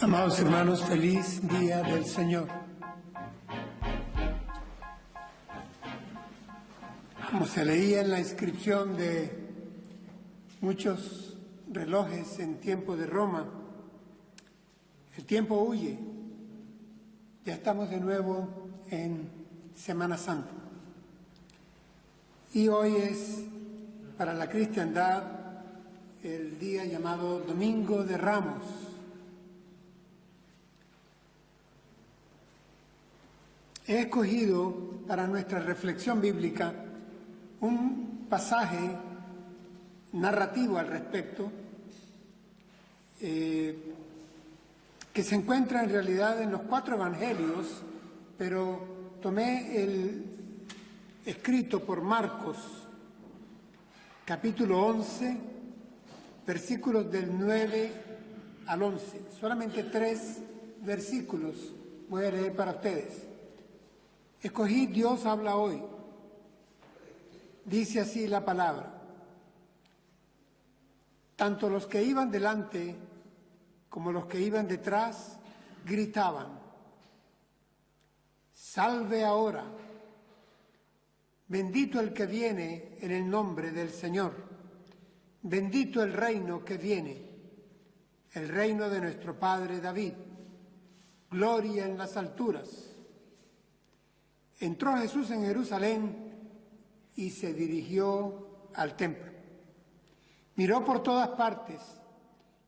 Amados hermanos, feliz día del Señor. Como se leía en la inscripción de muchos relojes en tiempo de Roma, el tiempo huye. Ya estamos de nuevo en Semana Santa. Y hoy es para la cristiandad el día llamado Domingo de Ramos. He escogido para nuestra reflexión bíblica un pasaje narrativo al respecto que se encuentra en realidad en los 4 evangelios, pero tomé el escrito por Marcos, capítulo 11, versículos del 9 al 11. Solamente 3 versículos voy a leer para ustedes. Escogí Dios habla hoy. Dice así la palabra. Tanto los que iban delante como los que iban detrás gritaban: Salve ahora, bendito el que viene en el nombre del Señor, bendito el reino que viene, el reino de nuestro Padre David, gloria en las alturas. Entró Jesús en Jerusalén y se dirigió al templo. Miró por todas partes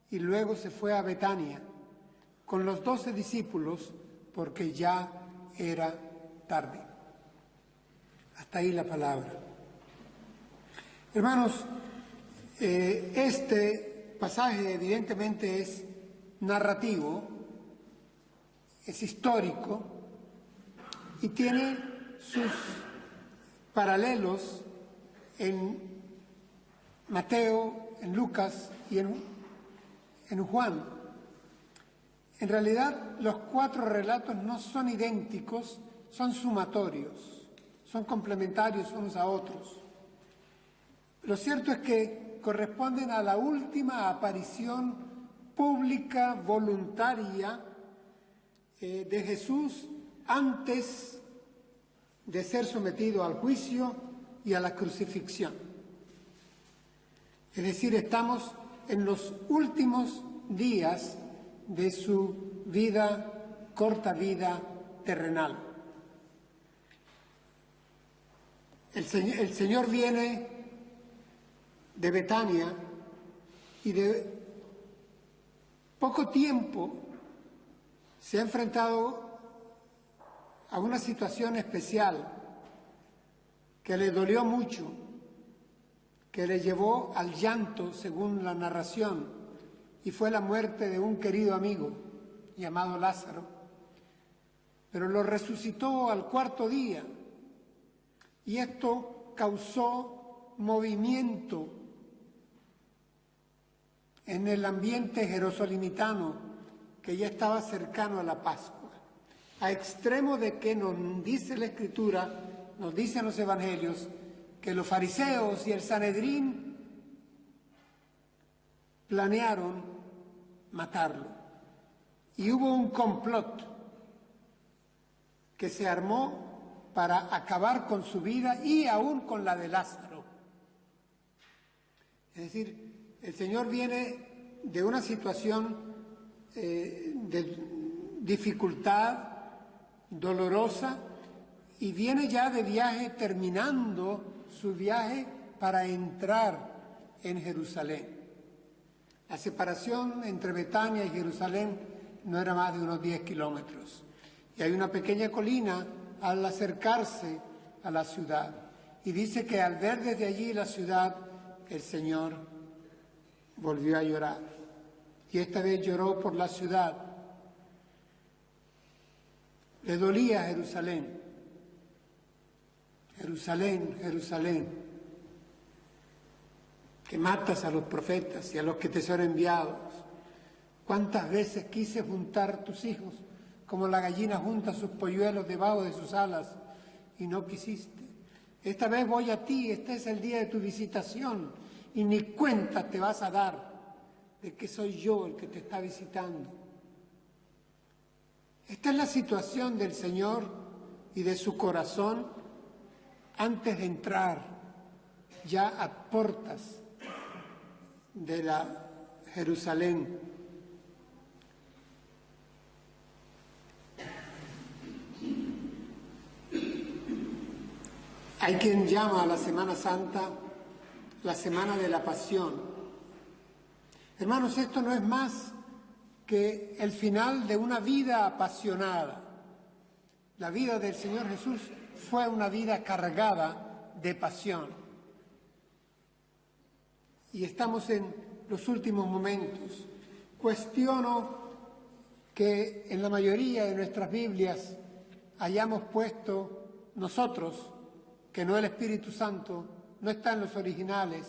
y luego se fue a Betania con los 12 discípulos porque ya era tarde. Hasta ahí la palabra. Hermanos, este pasaje evidentemente es narrativo, es histórico, y tiene sus paralelos en Mateo, en Lucas y en Juan. En realidad, los 4 relatos no son idénticos, son sumatorios, son complementarios unos a otros. Lo cierto es que corresponden a la última aparición pública voluntaria de Jesús antes de ser sometido al juicio y a la crucifixión. Es decir, estamos en los últimos días de su corta vida terrenal. El Señor viene de Betania y de poco tiempo se ha enfrentado a una situación especial que le dolió mucho, que le llevó al llanto, según la narración, y fue la muerte de un querido amigo llamado Lázaro. Pero lo resucitó al 4º día, y esto causó movimiento en el ambiente jerosolimitano que ya estaba cercano a la Pascua, a extremo de que nos dice la Escritura, nos dicen los Evangelios, que los fariseos y el Sanedrín planearon matarlo. Y hubo un complot que se armó para acabar con su vida y aún con la de Lázaro. Es decir, el Señor viene de una situación de dificultad dolorosa y viene ya de viaje, terminando su viaje para entrar en Jerusalén. La separación entre Betania y Jerusalén no era más de unos 10 kilómetros. Y hay una pequeña colina al acercarse a la ciudad. Y dice que al ver desde allí la ciudad, el Señor volvió a llorar. Y esta vez lloró por la ciudad. Le dolía Jerusalén. Jerusalén, Jerusalén, que matas a los profetas y a los que te son enviados. ¿Cuántas veces quise juntar tus hijos como la gallina junta sus polluelos debajo de sus alas y no quisiste? Esta vez voy a ti, este es el día de tu visitación y ni cuenta te vas a dar de que soy yo el que te está visitando. Esta es la situación del Señor y de su corazón antes de entrar ya a puertas de la Jerusalén. Hay quien llama a la Semana Santa la Semana de la Pasión. Hermanos, esto no es más que el final de una vida apasionada. La vida del Señor Jesús fue una vida cargada de pasión. Y estamos en los últimos momentos. Cuestiono que en la mayoría de nuestras Biblias hayamos puesto nosotros, que no el Espíritu Santo, no está en los originales,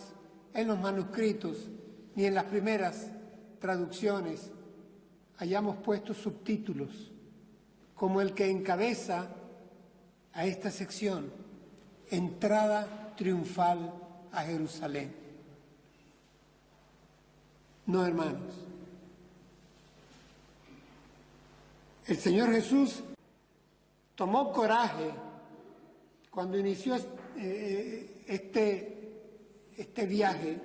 en los manuscritos, ni en las primeras traducciones, hayamos puesto subtítulos, como el que encabeza a esta sección, Entrada triunfal a Jerusalén. No, hermanos. El Señor Jesús tomó coraje cuando inició este viaje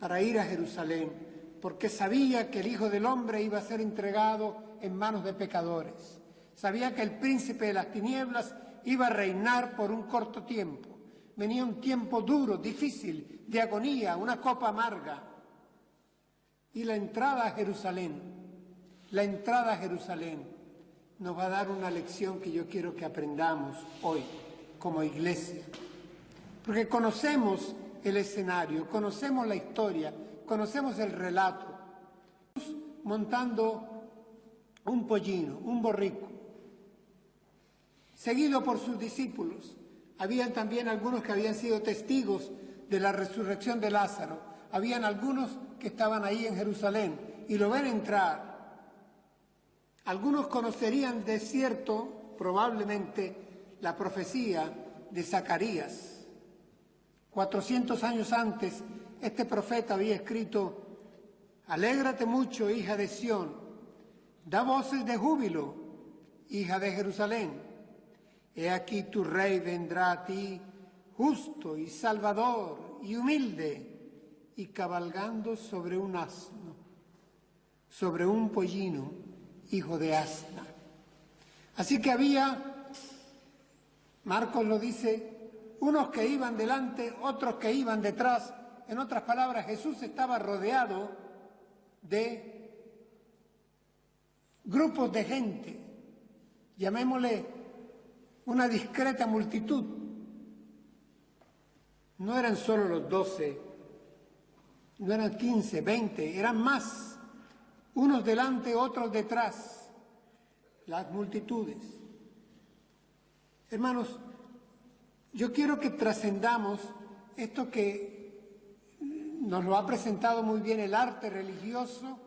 para ir a Jerusalén, porque sabía que el Hijo del Hombre iba a ser entregado en manos de pecadores. Sabía que el príncipe de las tinieblas iba a reinar por un corto tiempo. Venía un tiempo duro, difícil, de agonía, una copa amarga. Y la entrada a Jerusalén nos va a dar una lección que yo quiero que aprendamos hoy como iglesia. Porque conocemos el escenario, conocemos la historia, conocemos el relato. Montando un pollino, un borrico, seguido por sus discípulos. Habían también algunos que habían sido testigos de la resurrección de Lázaro. Habían algunos que estaban ahí en Jerusalén y lo ven entrar. Algunos conocerían de cierto, probablemente, la profecía de Zacarías. 400 años antes, este profeta había escrito: alégrate mucho, hija de Sión, da voces de júbilo, hija de Jerusalén. He aquí tu rey vendrá a ti, justo y salvador y humilde, y cabalgando sobre un asno, sobre un pollino, hijo de asna. Así que había, Marcos lo dice, unos que iban delante, otros que iban detrás. En otras palabras, Jesús estaba rodeado de grupos de gente, llamémosle una discreta multitud. No eran solo los 12, no eran 15, 20, eran más, unos delante, otros detrás, las multitudes. Hermanos, yo quiero que trascendamos esto que nos lo ha presentado muy bien el arte religioso,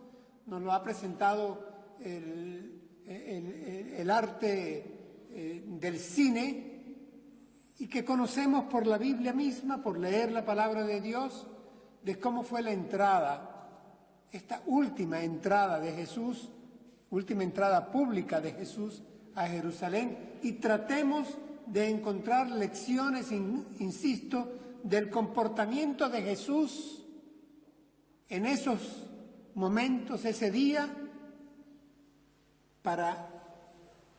nos lo ha presentado el arte del cine, y que conocemos por la Biblia misma, por leer la palabra de Dios, de cómo fue la entrada, esta última entrada de Jesús, última entrada pública de Jesús a Jerusalén, y tratemos de encontrar lecciones, insisto, del comportamiento de Jesús en esos momentos, ese día, para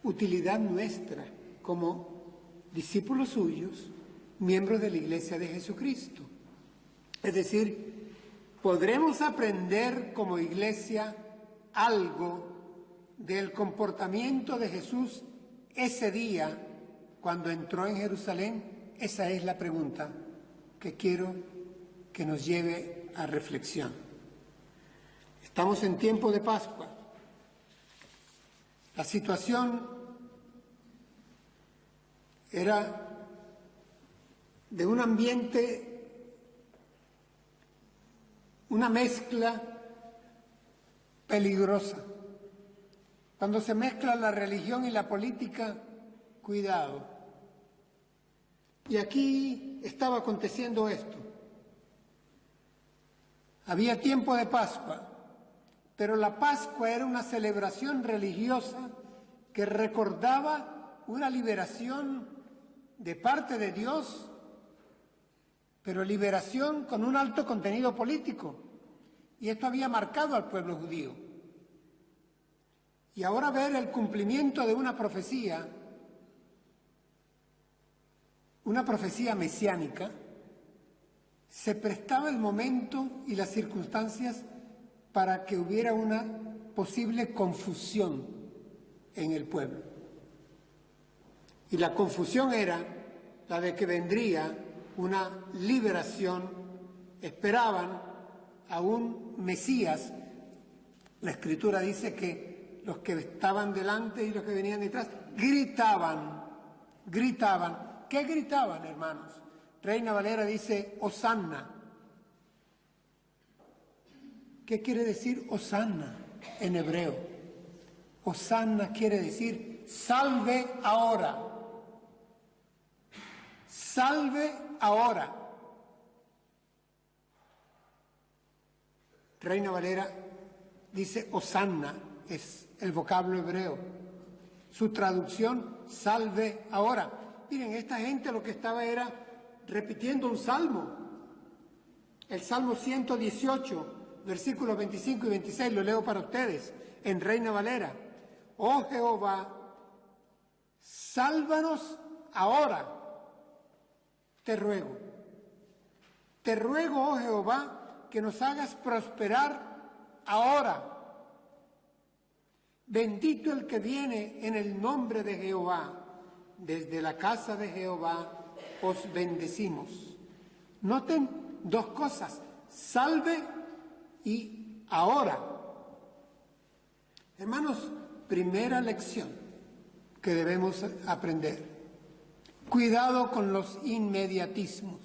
utilidad nuestra como discípulos suyos, miembros de la Iglesia de Jesucristo. Es decir, podremos aprender como Iglesia algo del comportamiento de Jesús ese día cuando entró en Jerusalén. Esa es la pregunta que quiero que nos lleve a reflexión. Estamos en tiempo de Pascua. La situación era de un ambiente, una mezcla peligrosa. Cuando se mezcla la religión y la política, cuidado. Y aquí estaba aconteciendo esto. Había tiempo de Pascua, pero la Pascua era una celebración religiosa que recordaba una liberación de parte de Dios, pero liberación con un alto contenido político. Y esto había marcado al pueblo judío. Y ahora ver el cumplimiento de una profecía mesiánica, se prestaba el momento y las circunstancias para que hubiera una posible confusión en el pueblo. Y la confusión era la de que vendría una liberación, esperaban a un Mesías. La Escritura dice que los que estaban delante y los que venían detrás gritaban. ¿Qué gritaban, hermanos? Reina Valera dice, Hosanna. ¿Qué quiere decir Hosanna en hebreo? Hosanna quiere decir salve ahora. Salve ahora. Reina Valera dice Hosanna, es el vocablo hebreo. Su traducción, salve ahora. Miren, esta gente lo que estaba era repitiendo un salmo. El Salmo 118, versículos 25 y 26, lo leo para ustedes en Reina Valera. Oh Jehová, sálvanos ahora, te ruego. Te ruego, oh Jehová, que nos hagas prosperar ahora. Bendito el que viene en el nombre de Jehová. Desde la casa de Jehová os bendecimos. Noten dos cosas, salve y ahora. Hermanos, primera lección que debemos aprender. Cuidado con los inmediatismos.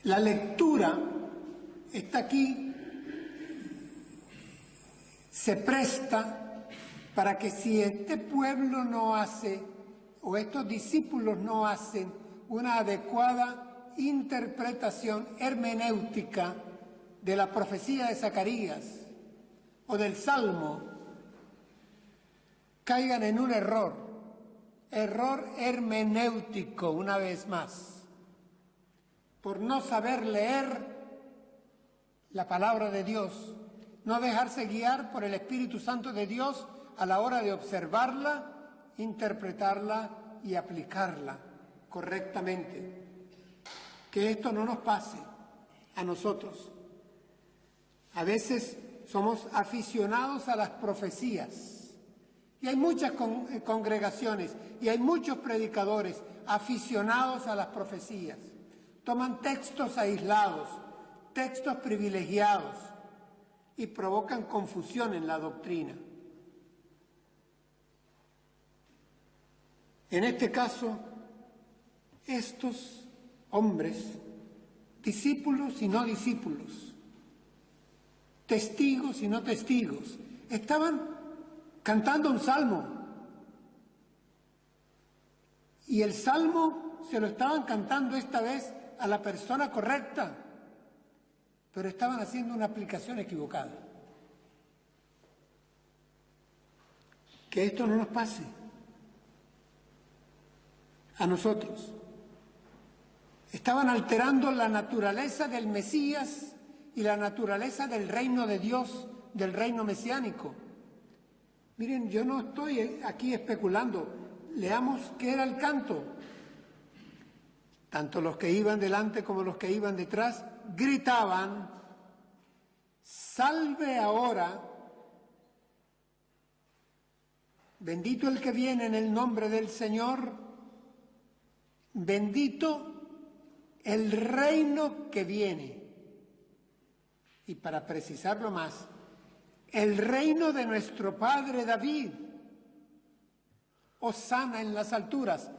La lectura está aquí, se presta para que si este pueblo no hace, o estos discípulos no hacen una adecuada interpretación hermenéutica de la profecía de Zacarías o del Salmo, caigan en un error hermenéutico una vez más, por no saber leer la palabra de Dios, no dejarse guiar por el Espíritu Santo de Dios a la hora de observarla, interpretarla y aplicarla correctamente. Que esto no nos pase a nosotros. A veces somos aficionados a las profecías y hay muchas congregaciones y hay muchos predicadores aficionados a las profecías. Toman textos aislados, textos privilegiados y provocan confusión en la doctrina. En este caso, estos hombres, discípulos y no discípulos, testigos y no testigos, estaban cantando un salmo. Y el salmo se lo estaban cantando esta vez a la persona correcta, pero estaban haciendo una aplicación equivocada. Que esto no nos pase a nosotros. Estaban alterando la naturaleza del Mesías y la naturaleza del reino de Dios, del reino mesiánico. Miren, yo no estoy aquí especulando. Leamos qué era el canto. Tanto los que iban delante como los que iban detrás gritaban, salve ahora, bendito el que viene en el nombre del Señor, bendito el reino que viene. Y para precisarlo más, el reino de nuestro padre David. Hosana en las alturas.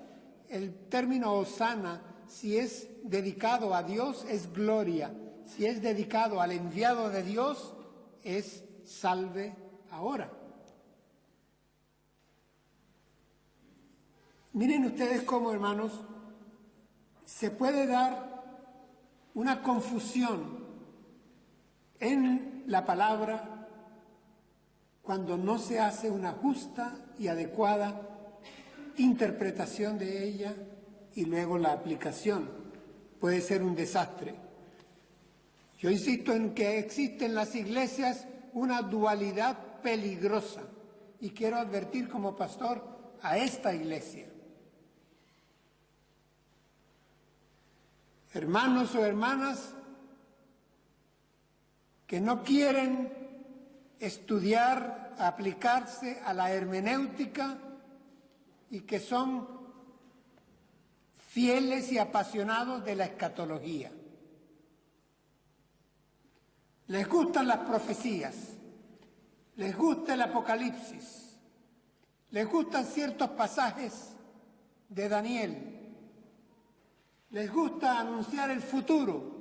El término hosana, si es dedicado a Dios, es gloria. Si es dedicado al enviado de Dios, es salve ahora. Miren ustedes cómo, hermanos, se puede dar una confusión en la palabra cuando no se hace una justa y adecuada interpretación de ella y luego la aplicación. Puede ser un desastre. Yo insisto en que existe en las iglesias una dualidad peligrosa y quiero advertir como pastor a esta iglesia. Hermanos o hermanas que no quieren estudiar, aplicarse a la hermenéutica y que son fieles y apasionados de la escatología. Les gustan las profecías, les gusta el Apocalipsis, les gustan ciertos pasajes de Daniel, les gusta anunciar el futuro,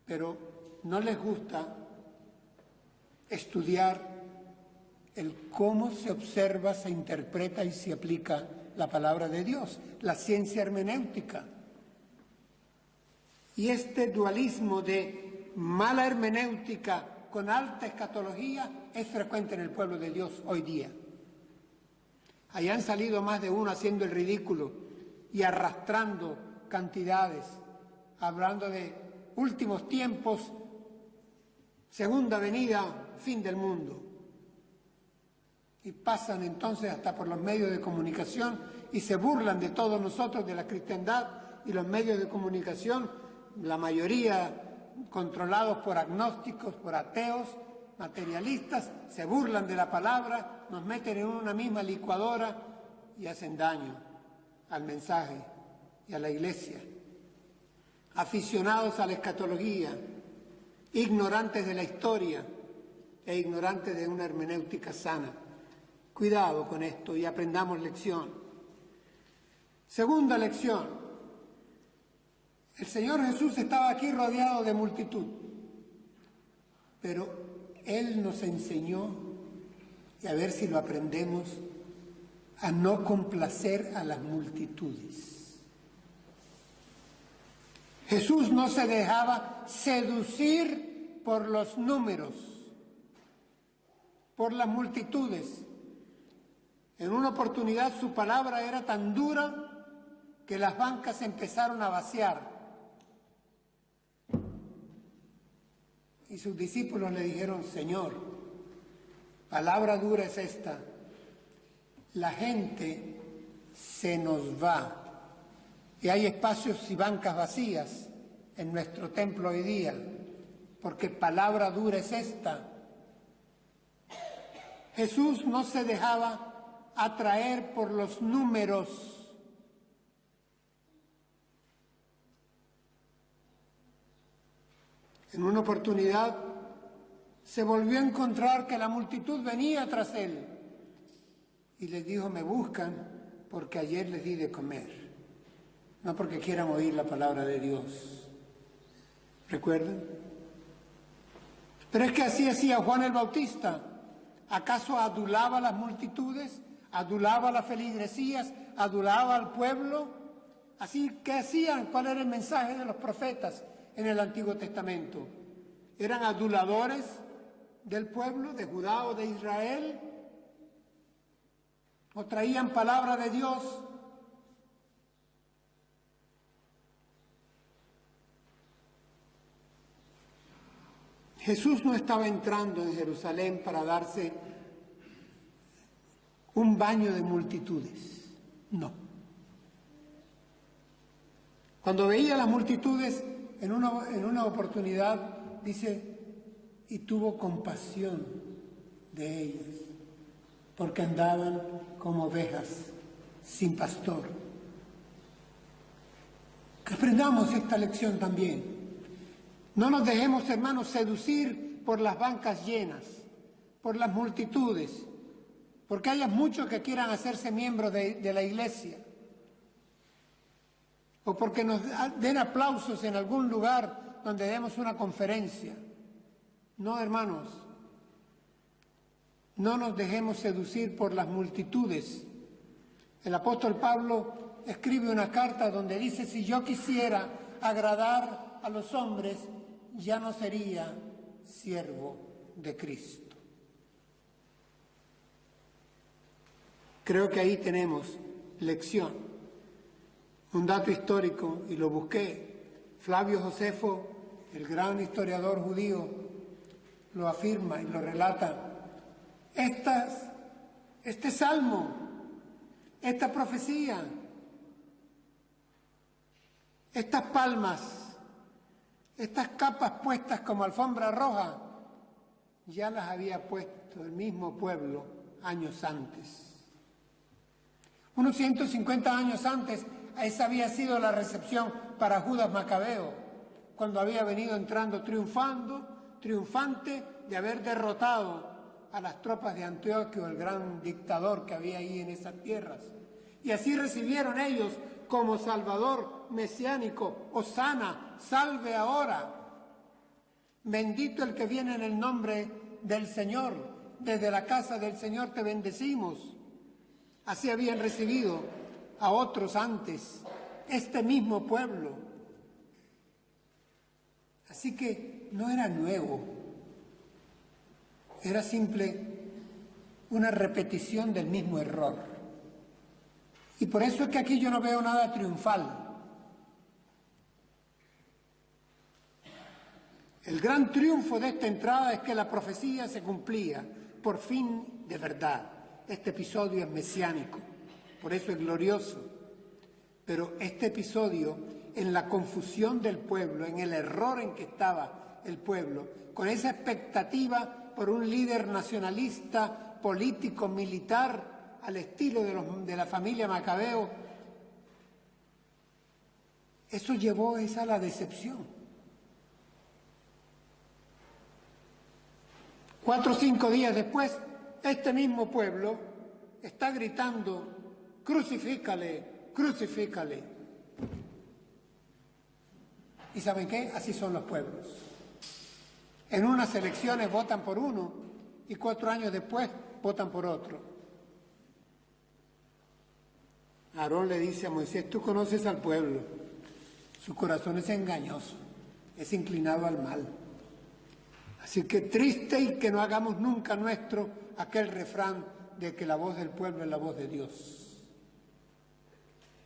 pero no les gusta estudiar el cómo se observa, se interpreta y se aplica la palabra de Dios, la ciencia hermenéutica. Y este dualismo de mala hermenéutica con alta escatología es frecuente en el pueblo de Dios hoy día. Allá han salido más de uno haciendo el ridículo y arrastrando cantidades, hablando de últimos tiempos, segunda venida, fin del mundo. Y pasan entonces hasta por los medios de comunicación y se burlan de todos nosotros, de la cristiandad, y los medios de comunicación, la mayoría controlados por agnósticos, por ateos, materialistas, se burlan de la palabra, nos meten en una misma licuadora y hacen daño al mensaje y a la iglesia. Aficionados a la escatología, ignorantes de la historia e ignorantes de una hermenéutica sana. Cuidado con esto y aprendamos lección. Segunda lección. El Señor Jesús estaba aquí rodeado de multitud, pero Él nos enseñó, y a ver si lo aprendemos, a no complacer a las multitudes. Jesús no se dejaba seducir por los números, por las multitudes. En una oportunidad su palabra era tan dura que las bancas empezaron a vaciar. Y sus discípulos le dijeron: Señor, palabra dura es esta. La gente se nos va. Y hay espacios y bancas vacías en nuestro templo hoy día, porque palabra dura es esta. Jesús no se dejaba atraer por los números. En una oportunidad se volvió a encontrar que la multitud venía tras él y les dijo: me buscan porque ayer les di de comer, no porque quieran oír la palabra de Dios. ¿Recuerdan? Pero es que así hacía Juan el Bautista. ¿Acaso adulaba a las multitudes? ¿Adulaba a las feligresías? ¿Adulaba al pueblo? Así que hacían. ¿Cuál era el mensaje de los profetas en el Antiguo Testamento? ¿Eran aduladores del pueblo, de Judá o de Israel? ¿O traían palabra de Dios? Jesús no estaba entrando en Jerusalén para darse un baño de multitudes, no. Cuando veía las multitudes, en una oportunidad, dice, y tuvo compasión de ellas, porque andaban como ovejas sin pastor. Que aprendamos esta lección también. No nos dejemos, hermanos, seducir por las bancas llenas, por las multitudes, porque haya muchos que quieran hacerse miembros de la iglesia, o porque nos den aplausos en algún lugar donde demos una conferencia. No, hermanos, no nos dejemos seducir por las multitudes. El apóstol Pablo escribe una carta donde dice: si yo quisiera agradar a los hombres, ya no sería siervo de Cristo. Creo que ahí tenemos lección. Un dato histórico, y lo busqué, Flavio Josefo, el gran historiador judío, lo afirma y lo relata. Este salmo, esta profecía, estas palmas, estas capas puestas como alfombra roja, ya las había puesto el mismo pueblo años antes. Unos 150 años antes, esa había sido la recepción para Judas Macabeo, cuando había venido entrando triunfante de haber derrotado a las tropas de Antioquio, el gran dictador que había ahí en esas tierras. Y así recibieron ellos como Salvador mesiánico: Hosana, salve ahora. Bendito el que viene en el nombre del Señor. Desde la casa del Señor te bendecimos. Así habían recibido a otros antes, este mismo pueblo. Así que no era nuevo, era simple una repetición del mismo error. Y por eso es que aquí yo no veo nada triunfal. El gran triunfo de esta entrada es que la profecía se cumplía, por fin de verdad. Este episodio es mesiánico, por eso es glorioso. Pero este episodio, en la confusión del pueblo, en el error en que estaba el pueblo, con esa expectativa por un líder nacionalista, político, militar, al estilo de la familia Macabeo, eso llevó a la decepción. 4 o 5 días después, este mismo pueblo está gritando: crucifícale, crucifícale. ¿Y saben qué? Así son los pueblos. En unas elecciones votan por uno y 4 años después votan por otro. Aarón le dice a Moisés: tú conoces al pueblo, su corazón es engañoso, es inclinado al mal. Así que triste y que no hagamos nunca nuestro aquel refrán de que la voz del pueblo es la voz de Dios.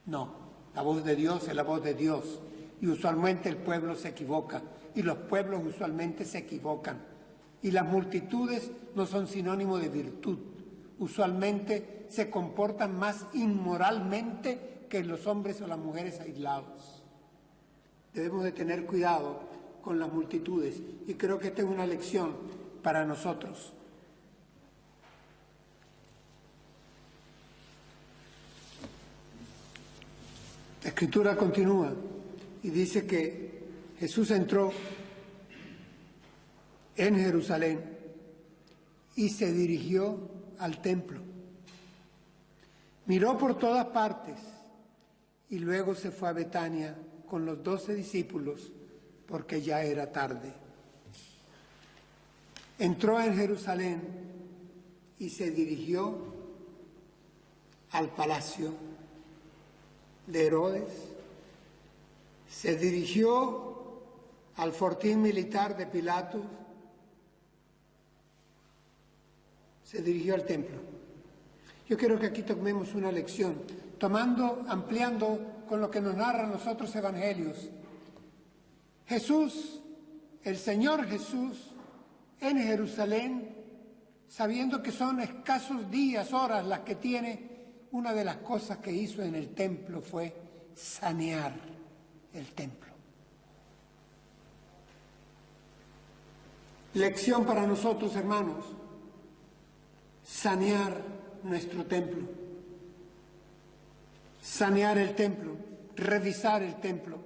No, la voz de Dios es la voz de Dios. Y usualmente el pueblo se equivoca, y los pueblos usualmente se equivocan. Y las multitudes no son sinónimo de virtud. Usualmente se comportan más inmoralmente que los hombres o las mujeres aislados. Debemos de tener cuidado con las multitudes, y creo que esta es una lección para nosotros. La Escritura continúa y dice que Jesús entró en Jerusalén y se dirigió al templo. Miró por todas partes y luego se fue a Betania con los 12 discípulos, porque ya era tarde. Entró en Jerusalén y se dirigió al palacio de Herodes, se dirigió al fortín militar de Pilato, se dirigió al templo. Yo quiero que aquí tomemos una lección, ampliando con lo que nos narran los otros evangelios. Jesús, el Señor Jesús, en Jerusalén, sabiendo que son escasos días, horas las que tiene, una de las cosas que hizo en el templo fue sanear el templo. Lección para nosotros, hermanos: sanear nuestro templo, sanear el templo, revisar el templo.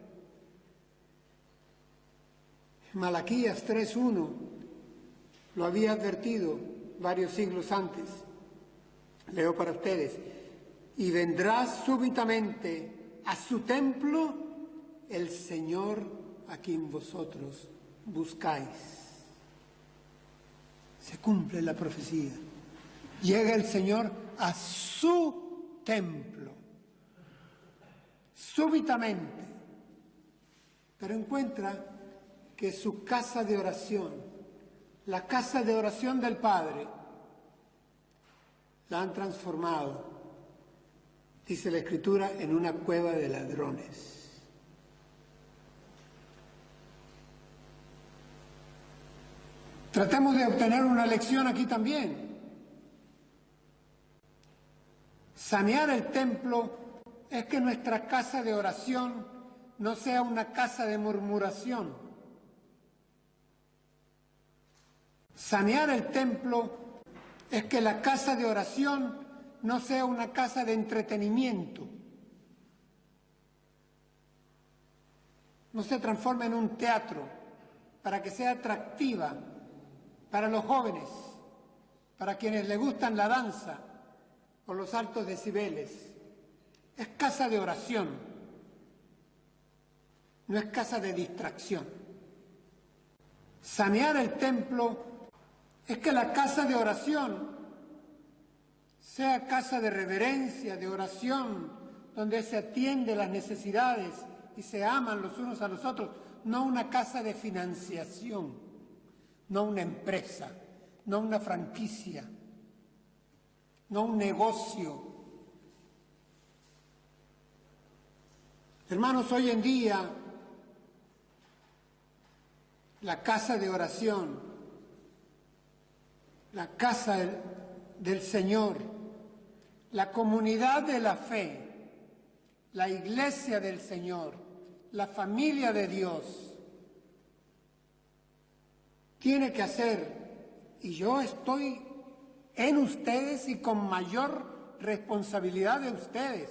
Malaquías 3:1 lo había advertido varios siglos antes. Leo para ustedes: y vendrá súbitamente a su templo el Señor a quien vosotros buscáis. Se cumple la profecía. Llega el Señor a su templo, súbitamente, pero encuentra que su casa de oración, la casa de oración del Padre, la han transformado, dice la Escritura, en una cueva de ladrones. Tratemos de obtener una lección aquí también. Sanear el templo es que nuestra casa de oración no sea una casa de murmuración. Sanear el templo es que la casa de oración no sea una casa de entretenimiento. No se transforme en un teatro para que sea atractiva para los jóvenes, para quienes les gustan la danza o los altos decibeles. Es casa de oración, no es casa de distracción. Sanear el templo es que la casa de oración sea casa de reverencia, de oración, donde se atiende las necesidades y se aman los unos a los otros, no una casa de financiación, no una empresa, no una franquicia, no un negocio. Hermanos, hoy en día la casa de oración, la casa del Señor, la comunidad de la fe, la iglesia del Señor, la familia de Dios, tiene que hacer, y yo estoy en ustedes y con mayor responsabilidad de ustedes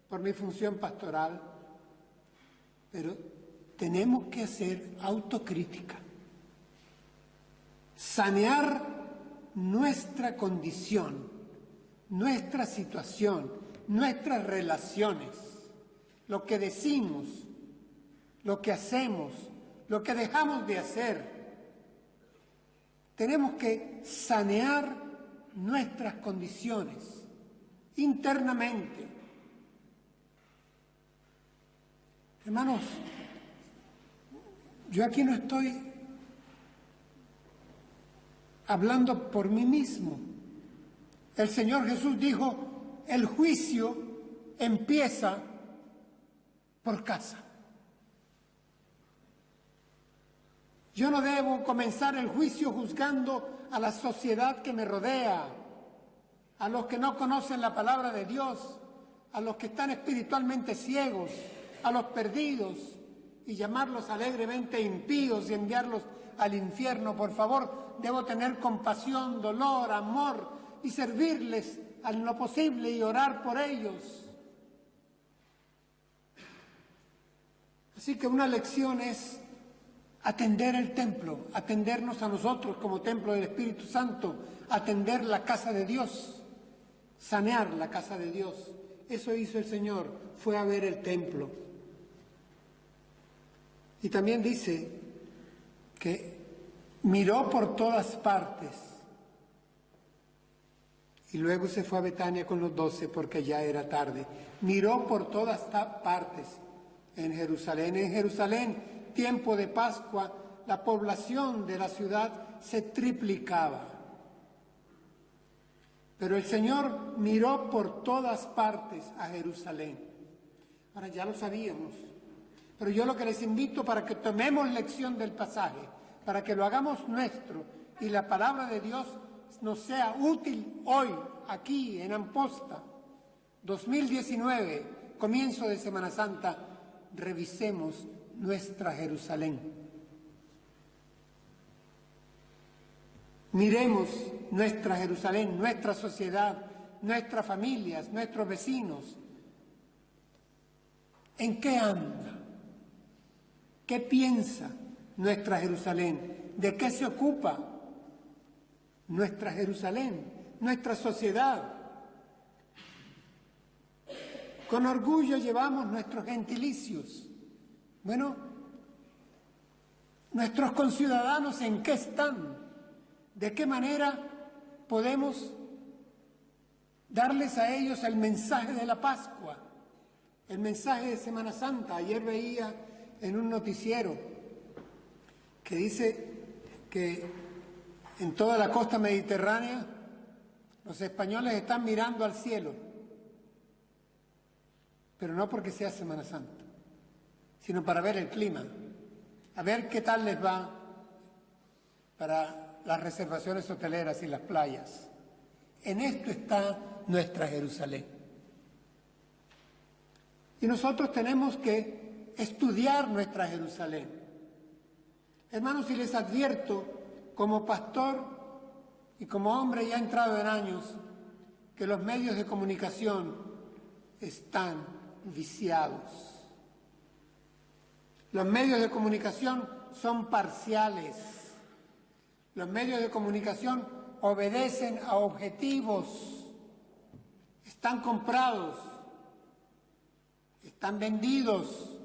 por mi función pastoral, pero tenemos que hacer autocrítica, sanear nuestra condición, nuestra situación, nuestras relaciones, lo que decimos, lo que hacemos, lo que dejamos de hacer. Tenemos que sanear nuestras condiciones internamente. Hermanos, yo aquí no estoy hablando por mí mismo. El Señor Jesús dijo, el juicio empieza por casa. Yo no debo comenzar el juicio juzgando a la sociedad que me rodea, a los que no conocen la palabra de Dios, a los que están espiritualmente ciegos, a los perdidos, y llamarlos alegremente impíos y enviarlos al infierno. Por favor, debo tener compasión, dolor, amor y servirles en lo posible y orar por ellos. Así que una lección es atender el templo, atendernos a nosotros como templo del Espíritu Santo, atender la casa de Dios, sanear la casa de Dios. Eso hizo el Señor, fue a ver el templo. Y también dice que miró por todas partes y luego se fue a Betania con los 12 porque ya era tarde. Miró por todas partes en Jerusalén. En Jerusalén, tiempo de Pascua, la población de la ciudad se triplicaba. Pero el Señor miró por todas partes a Jerusalén. Ahora ya lo sabíamos, pero yo lo que les invito para que tomemos lección del pasaje, para que lo hagamos nuestro y la palabra de Dios nos sea útil hoy, aquí en Amposta, 2019, comienzo de Semana Santa, revisemos nuestra Jerusalén. Miremos nuestra Jerusalén, nuestra sociedad, nuestras familias, nuestros vecinos. ¿En qué anda? ¿Qué piensa nuestra Jerusalén? ¿De qué se ocupa nuestra Jerusalén, nuestra sociedad? Con orgullo llevamos nuestros gentilicios. Bueno, nuestros conciudadanos, ¿en qué están? ¿De qué manera podemos darles a ellos el mensaje de la Pascua, el mensaje de Semana Santa? Ayer veía en un noticiero que dice que en toda la costa mediterránea los españoles están mirando al cielo, pero no porque sea Semana Santa, sino para ver el clima, a ver qué tal les va para las reservaciones hoteleras y las playas. En esto está nuestra Jerusalén. Y nosotros tenemos que estudiar nuestra Jerusalén. Hermanos, y les advierto, como pastor y como hombre ya entrado en años, que los medios de comunicación están viciados. Los medios de comunicación son parciales. Los medios de comunicación obedecen a objetivos, están comprados, están vendidos,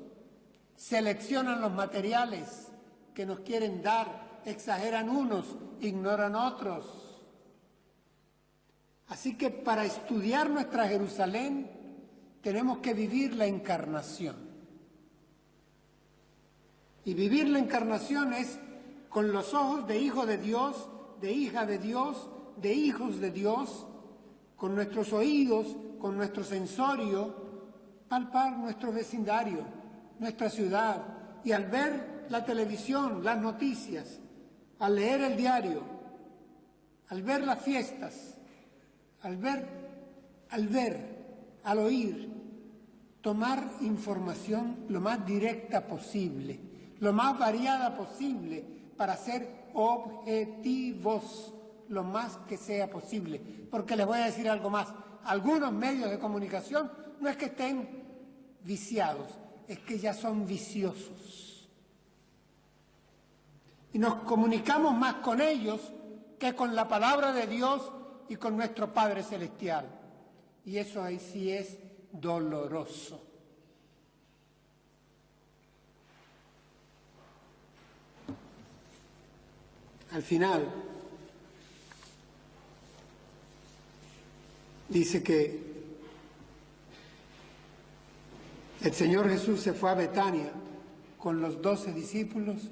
seleccionan los materiales que nos quieren dar, exageran unos, ignoran otros. Así que para estudiar nuestra Jerusalén tenemos que vivir la encarnación. Y vivir la encarnación es con los ojos de hijo de Dios, de hija de Dios, de hijos de Dios, con nuestros oídos, con nuestro sensorio, palpar nuestro vecindario, nuestra ciudad, y al ver la televisión, las noticias, al leer el diario, al ver las fiestas, al oír, tomar información lo más directa posible, lo más variada posible, para ser objetivos lo más que sea posible. Porque les voy a decir algo más, algunos medios de comunicación no es que estén viciados, es que ya son viciosos. Y nos comunicamos más con ellos que con la palabra de Dios y con nuestro Padre Celestial. Y eso ahí sí es doloroso. Al final, dice que el Señor Jesús se fue a Betania con los 12 discípulos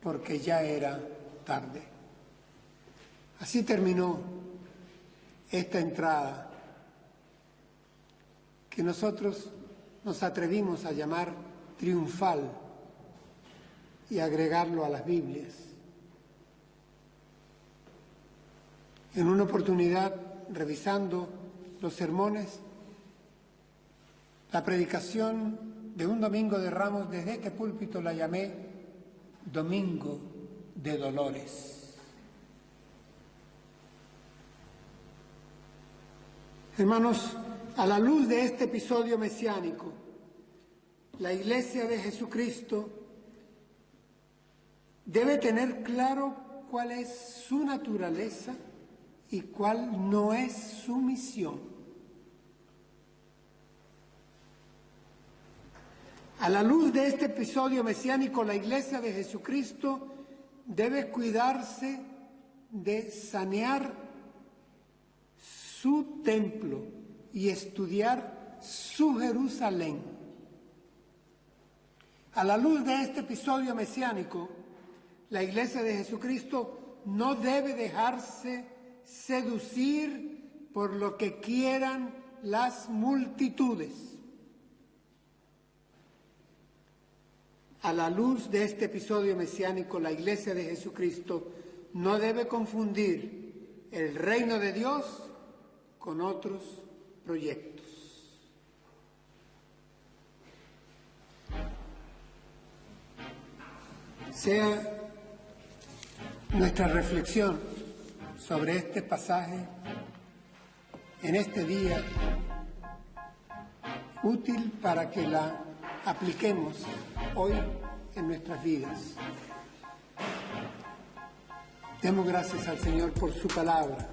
porque ya era tarde. Así terminó esta entrada que nosotros nos atrevimos a llamar triunfal y agregarlo a las Biblias. En una oportunidad, revisando los sermones, la predicación de un domingo de Ramos desde este púlpito la llamé Domingo de Dolores. Hermanos, a la luz de este episodio mesiánico, la Iglesia de Jesucristo debe tener claro cuál es su naturaleza y cuál no es su misión. A la luz de este episodio mesiánico, la Iglesia de Jesucristo debe cuidarse de sanear su templo y estudiar su Jerusalén. A la luz de este episodio mesiánico, la Iglesia de Jesucristo no debe dejarse seducir por lo que quieran las multitudes. A la luz de este episodio mesiánico, la Iglesia de Jesucristo no debe confundir el reino de Dios con otros proyectos. Sea nuestra reflexión sobre este pasaje en este día útil para que la apliquemos hoy en nuestras vidas. Demos gracias al Señor por su palabra.